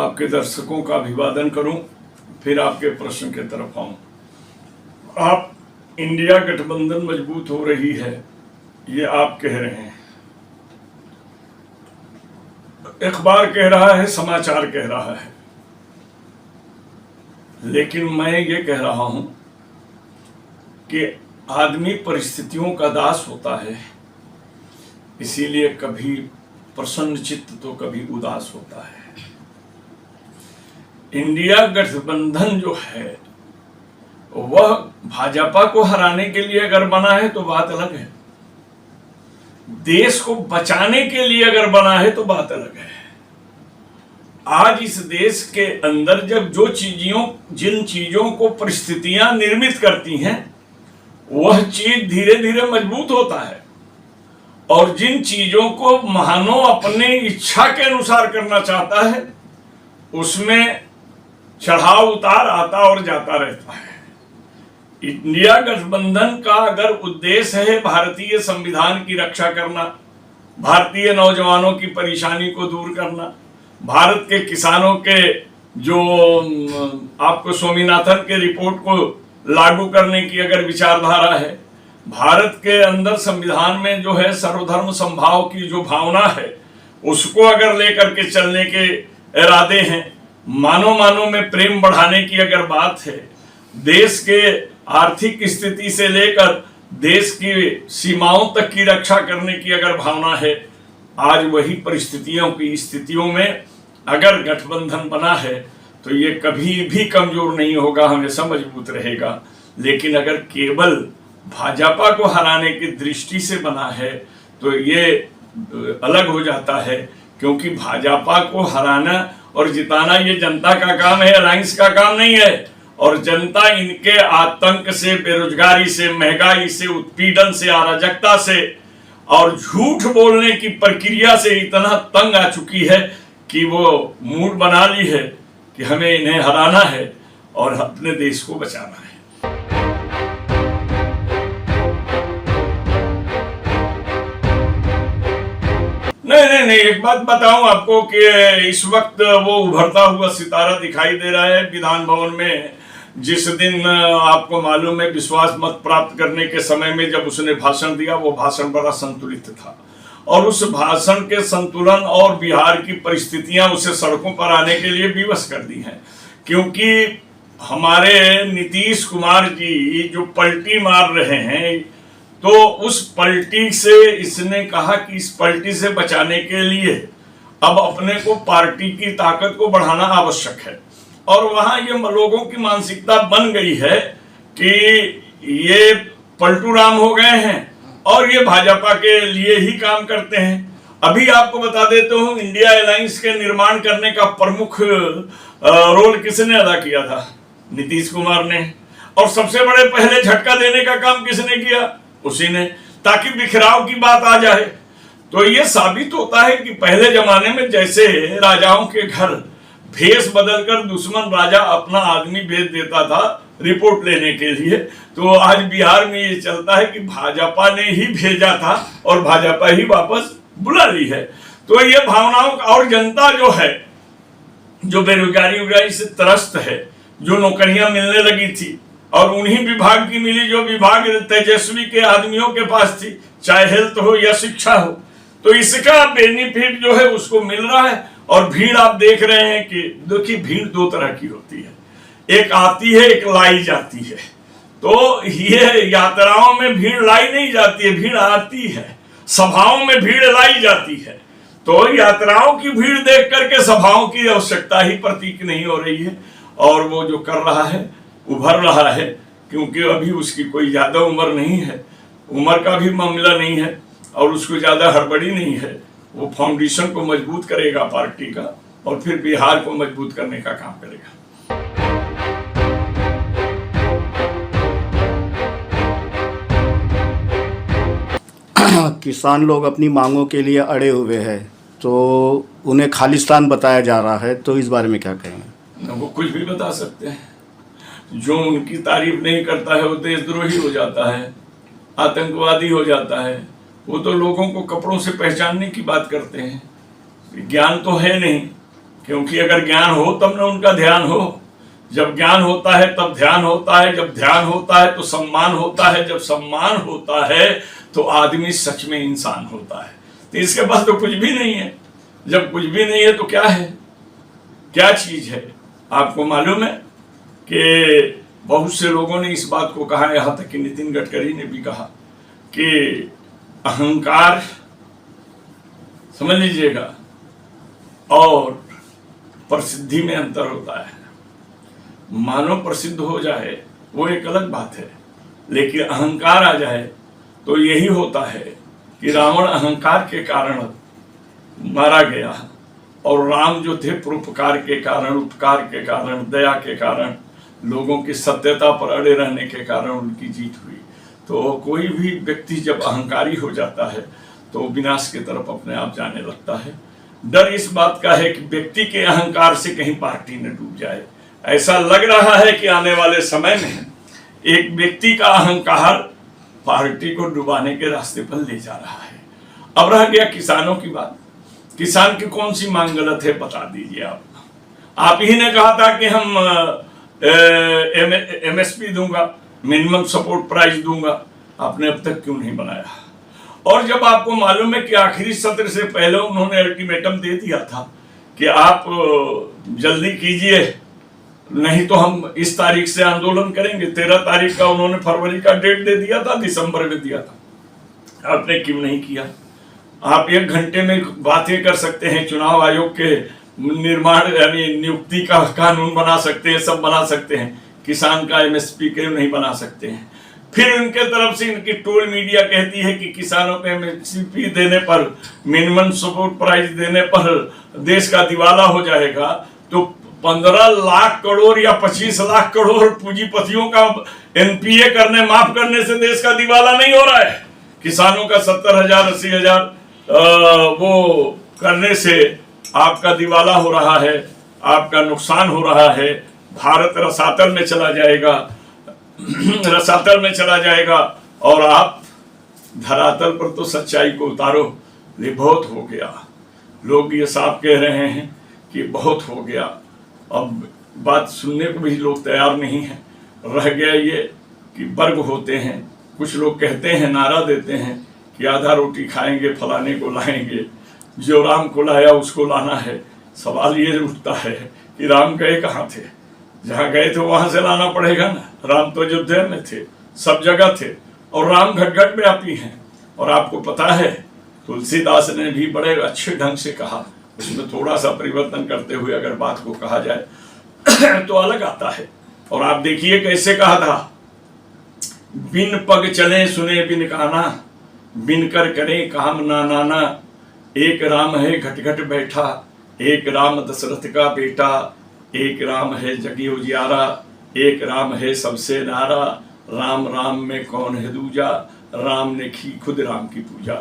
आपके दर्शकों का अभिवादन करूं, फिर आपके प्रश्न के तरफ आऊं। आप इंडिया गठबंधन मजबूत हो रही है, ये आप कह रहे हैं, अखबार कह रहा है, समाचार कह रहा है, लेकिन मैं ये कह रहा हूं कि आदमी परिस्थितियों का दास होता है, इसीलिए कभी प्रसन्न चित्त तो कभी उदास होता है। इंडिया गठबंधन जो है वह भाजपा को हराने के लिए अगर बना है तो बात अलग है, देश को बचाने के लिए अगर बना है तो बात अलग है। आज इस देश के अंदर जब जिन चीजों को परिस्थितियां निर्मित करती हैं वह चीज धीरे धीरे मजबूत होता है, और जिन चीजों को मानो अपने इच्छा के अनुसार करना चाहता है उसमें चढ़ाव उतार आता और जाता रहता है। इंडिया गठबंधन का अगर उद्देश्य है भारतीय संविधान की रक्षा करना, भारतीय नौजवानों की परेशानी को दूर करना, भारत के किसानों के जो आपको स्वामीनाथन के रिपोर्ट को लागू करने की अगर विचारधारा है, भारत के अंदर संविधान में जो है सर्वधर्म समभाव की जो भावना है उसको अगर लेकर के चलने के इरादे हैं, मानव में प्रेम बढ़ाने की अगर बात है, देश के आर्थिक स्थिति से लेकर देश की सीमाओं तक की रक्षा करने की अगर भावना है, आज वही स्थितियों में अगर गठबंधन बना है तो ये कभी भी कमजोर नहीं होगा, हमेशा मजबूत रहेगा। लेकिन अगर केवल भाजपा को हराने की दृष्टि से बना है तो ये अलग हो जाता है, क्योंकि भाजपा को हराना और जिताना ये जनता का काम है, अलायंस का काम नहीं है। और जनता इनके आतंक से, बेरोजगारी से, महंगाई से, उत्पीड़न से, अराजकता से और झूठ बोलने की प्रक्रिया से इतना तंग आ चुकी है कि वो मूड बना ली है कि हमें इन्हें हराना है और अपने देश को बचाना है। नहीं, एक बात बताऊं आपको कि इस वक्त वो उभरता हुआ सितारा दिखाई दे रहा है विधान भवन में। जिस दिन आपको मालूम है विश्वास मत प्राप्त करने के समय में जब उसने भाषण दिया, वो भाषण बड़ा संतुलित था, और उस भाषण के संतुलन और बिहार की परिस्थितियां उसे सड़कों पर आने के लिए विवश कर दी हैं। क्योंकि हमारे नीतीश कुमार जी जो पलटी मार रहे हैं, तो उस पलटी से इसने कहा कि इस पलटी से बचाने के लिए अब अपने को पार्टी की ताकत को बढ़ाना आवश्यक है। और वहां ये लोगों की मानसिकता बन गई है कि ये पलटू राम हो गए हैं और ये भाजपा के लिए ही काम करते हैं। अभी आपको बता देता हूं, इंडिया अलायंस के निर्माण करने का प्रमुख रोल किसने अदा किया था? नीतीश कुमार ने। और सबसे बड़े पहले झटका देने का काम किसने किया? उसी ने, ताकि बिखराव की बात आ जाए। तो ये साबित होता है कि पहले जमाने में जैसे राजाओं के घर भेष बदलकर दुश्मन राजा अपना आदमी भेज देता था रिपोर्ट लेने के लिए, तो आज बिहार में ये चलता है कि भाजपा ने ही भेजा था और भाजपा ही वापस बुला ली है। तो ये भावनाओं और जनता जो है, जो बेरोजगारी से त्रस्त है, जो नौकरियां मिलने लगी थी और उन्हीं विभाग की मिली जो विभाग तेजस्वी के आदमियों के पास थी, चाहे हेल्थ हो या शिक्षा हो, तो इसका बेनिफिट जो है उसको मिल रहा है। और भीड़ आप देख रहे हैं कि देखिए, भीड़ दो तरह की होती है, एक आती है, एक लाई जाती है। तो ये यात्राओं में भीड़ लाई नहीं जाती है, भीड़ आती है। सभाओं में भीड़ लाई जाती है। तो यात्राओं की भीड़ देख करके सभाओं की आवश्यकता ही प्रतीक नहीं हो रही है। और वो जो कर रहा है, उभर रहा है, क्योंकि अभी उसकी कोई ज्यादा उम्र नहीं है, उम्र का भी मामला नहीं है और उसको ज्यादा हड़बड़ी नहीं है। वो फाउंडेशन को मजबूत करेगा पार्टी का, और फिर बिहार को मजबूत करने का काम करेगा। किसान लोग अपनी मांगों के लिए अड़े हुए हैं, तो उन्हें खालिस्तान बताया जा रहा है, तो इस बारे में क्या कहेंगे? वो कुछ भी बता सकते हैं। जो उनकी तारीफ नहीं करता है वो देशद्रोही हो जाता है, आतंकवादी हो जाता है। वो तो लोगों को कपड़ों से पहचानने की बात करते हैं, ज्ञान तो है नहीं। क्योंकि अगर ज्ञान हो तब न उनका ध्यान हो। जब ज्ञान होता है तब ध्यान होता है, जब ध्यान होता है तो सम्मान होता है, जब सम्मान होता है तो आदमी सच में इंसान होता है। तो इसके पास तो कुछ भी नहीं है। जब कुछ भी नहीं है तो क्या है, क्या चीज है? आपको मालूम है कि बहुत से लोगों ने इस बात को कहा, यहां तक कि नितिन गडकरी ने भी कहा कि अहंकार, समझ लीजिएगा, और प्रसिद्धि में अंतर होता है। मानव प्रसिद्ध हो जाए वो एक अलग बात है, लेकिन अहंकार आ जाए तो यही होता है कि रावण अहंकार के कारण मारा गया और राम जो थे परोपकार के कारण, उपकार के कारण, दया के कारण, लोगों की सत्यता पर अड़े रहने के कारण उनकी जीत हुई। तो कोई भी व्यक्ति जब अहंकारी हो जाता है तो विनाश की तरफ अपने आप जाने लगता है। डर इस बात का है कि व्यक्ति के अहंकार से कहीं पार्टी न डूब जाए। ऐसा लग रहा है कि आने वाले समय में एक व्यक्ति का अहंकार पार्टी को डुबाने के रास्ते पर ले जा रहा है। अब रह गया किसानों की बात। किसान की कौन सी मांग गलत है, बता दीजिए आप ही ने कहा था कि हम MSP दूंगा, मिनिमम सपोर्ट प्राइस दूंगा। आपने अब तक क्यों नहीं बनाया? और जब आपको मालूम है कि आखिरी सत्र से पहले उन्होंने अल्टीमेटम दे दिया था कि आप जल्दी कीजिए, नहीं तो हम इस तारीख से आंदोलन करेंगे। 13 तारीख का उन्होंने फरवरी का डेट दे दिया था, दिसंबर में दिया था। आपने क्यों नहीं किया? आप 1 घंटे में बातें कर सकते हैं, चुनाव आयोग के निर्माण यानी नियुक्ति का कानून बना सकते हैं, सब बना सकते हैं। किसान का MSP क्यों नहीं बना सकते हैं? फिर उनके तरफ से इनकी टोल मीडिया कहती है कि किसानों को MSP देने पर, मिनिमम सपोर्ट प्राइस देने पर देश का दिवाला हो जाएगा। तो 15 लाख करोड़ या 25 लाख करोड़ पूंजीपतियों का NPA करने, माफ करने से देश का दिवाला नहीं हो रहा है। किसानों का 70,000 80,000 वो करने से आपका दिवाला हो रहा है, आपका नुकसान हो रहा है। भारत रसातल में चला जाएगा, रसातल में चला जाएगा। और आप धरातल पर तो सच्चाई को उतारो। ये बहुत हो गया। लोग ये साफ कह रहे हैं कि बहुत हो गया। अब बात सुनने को भी लोग तैयार नहीं है। रह गया ये कि वर्ग होते हैं। कुछ लोग कहते हैं, नारा देते हैं कि आधा रोटी खाएंगे, फलाने को लाएंगे, जो राम को लाया उसको लाना है। सवाल ये उठता है कि राम गए कहाँ थे? जहाँ गए थे वहां से लाना पड़ेगा ना। राम तो अयोध्या में थे, सब जगह थे, और राम घट घट व्यापी हैं। और आपको पता है तुलसीदास ने भी बड़े अच्छे ढंग से कहा, उसमें थोड़ा सा परिवर्तन करते हुए अगर बात को कहा जाए तो अलग आता है। और आप देखिए कैसे कहा था, बिन पग चले सुने बिन काना, बिन कर करे काम ना नाना। एक राम है घट घट बैठा, एक राम दशरथ का बेटा, एक राम है जगी उजियारा, एक राम है सबसे नारा। राम राम में कौन है दूजा, राम ने की खुद राम की पूजा।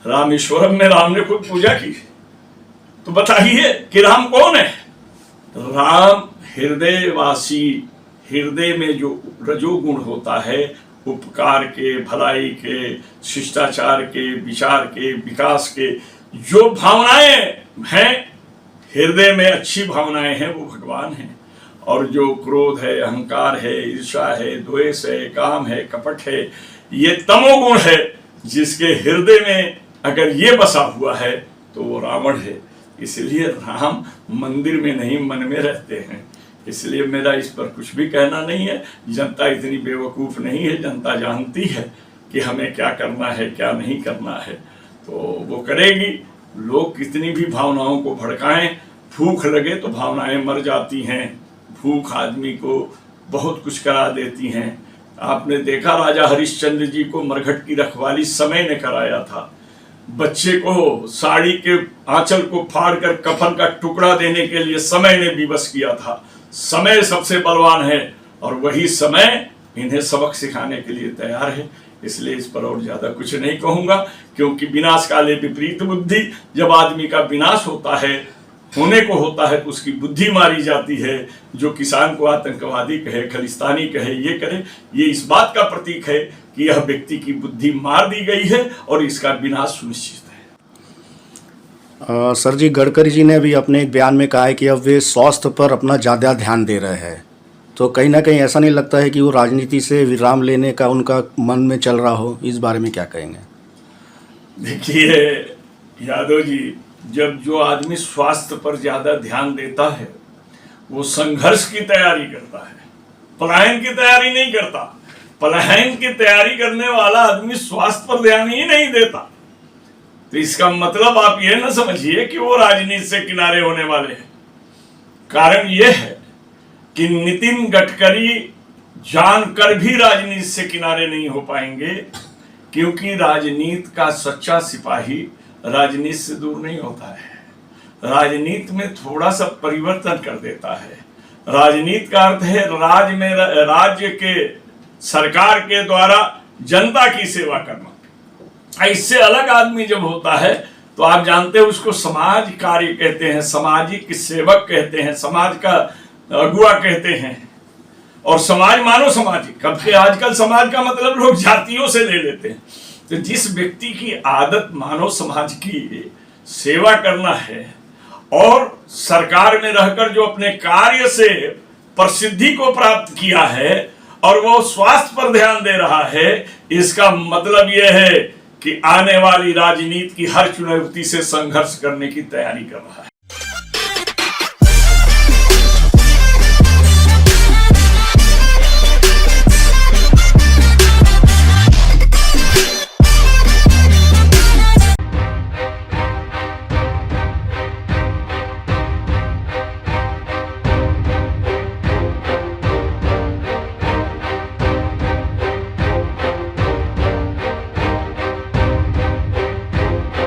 रामेश्वरम में राम ने खुद पूजा की। तो बताइए कि राम कौन है? राम हृदयवासी, हृदय में जो रजोगुण होता है, उपकार के, भलाई के, शिष्टाचार के, विचार के, विकास के, जो भावनाएं हैं हृदय में, अच्छी भावनाएं हैं, वो भगवान हैं। और जो क्रोध है, अहंकार है, ईर्ष्या है, द्वेष है, काम है, कपट है, ये तमोगुण है। जिसके हृदय में अगर ये बसा हुआ है तो वो रावण है। इसलिए राम मंदिर में नहीं, मन में रहते हैं। इसलिए मेरा इस पर कुछ भी कहना नहीं है। जनता इतनी बेवकूफ़ नहीं है, जनता जानती है कि हमें क्या करना है, क्या नहीं करना है, तो वो करेगी। लोग कितनी भी भावनाओं को भड़काएं, भूख लगे तो भावनाएं मर जाती हैं। भूख आदमी को बहुत कुछ करा देती हैं। आपने देखा राजा हरिश्चंद्र जी को मरघट की रखवाली समय ने कराया था। बच्चे को साड़ी के आंचल को फाड़कर कफन का टुकड़ा देने के लिए समय ने विवश किया था। समय सबसे बलवान है और वही समय इन्हें सबक सिखाने के लिए तैयार है। इसलिए इस पर और ज्यादा कुछ नहीं कहूंगा, क्योंकि विनाश काले विपरीत बुद्धि। जब आदमी का विनाश होता है, होने को होता है, तो उसकी बुद्धि मारी जाती है। जो किसान को आतंकवादी कहे, खलिस्तानी कहे, ये करे, ये इस बात का प्रतीक है कि यह व्यक्ति की बुद्धि मार दी गई है और इसका विनाश सुनिश्चित है। सर जी, गडकरी जी ने भी अपने एक बयान में कहा है कि अब वे स्वास्थ्य पर अपना ज़्यादा ध्यान दे रहे हैं, तो कहीं ना कहीं ऐसा नहीं लगता है कि वो राजनीति से विराम लेने का उनका मन में चल रहा हो? इस बारे में क्या कहेंगे? देखिए यादव जी, जब जो आदमी स्वास्थ्य पर ज्यादा ध्यान देता है वो संघर्ष की तैयारी करता है, पलायन की तैयारी नहीं करता। पलायन की तैयारी करने वाला आदमी स्वास्थ्य पर ध्यान ही नहीं देता। तो इसका मतलब आप ये ना समझिए कि वो राजनीति से किनारे होने वाले हैं। कारण यह है कि नितिन गडकरी जानकर भी राजनीति से किनारे नहीं हो पाएंगे, क्योंकि राजनीति का सच्चा सिपाही राजनीति से दूर नहीं होता है। राजनीति में थोड़ा सा परिवर्तन कर देता है। राजनीति का अर्थ है राज्य के सरकार के द्वारा जनता की सेवा करना। इससे अलग आदमी जब होता है तो आप जानते हैं उसको समाज कार्य कहते हैं, सामाजिक सेवक कहते हैं, समाज का अगुआ कहते हैं। और समाज मानो सामाजिक, अब आजकल समाज का मतलब लोग जातियों से ले लेते हैं। तो जिस व्यक्ति की आदत मानव समाज की सेवा करना है और सरकार में रहकर जो अपने कार्य से प्रसिद्धि को प्राप्त किया है और वो स्वास्थ्य पर ध्यान दे रहा है, इसका मतलब यह है कि आने वाली राजनीति की हर चुनौती से संघर्ष करने की तैयारी कर रहा है।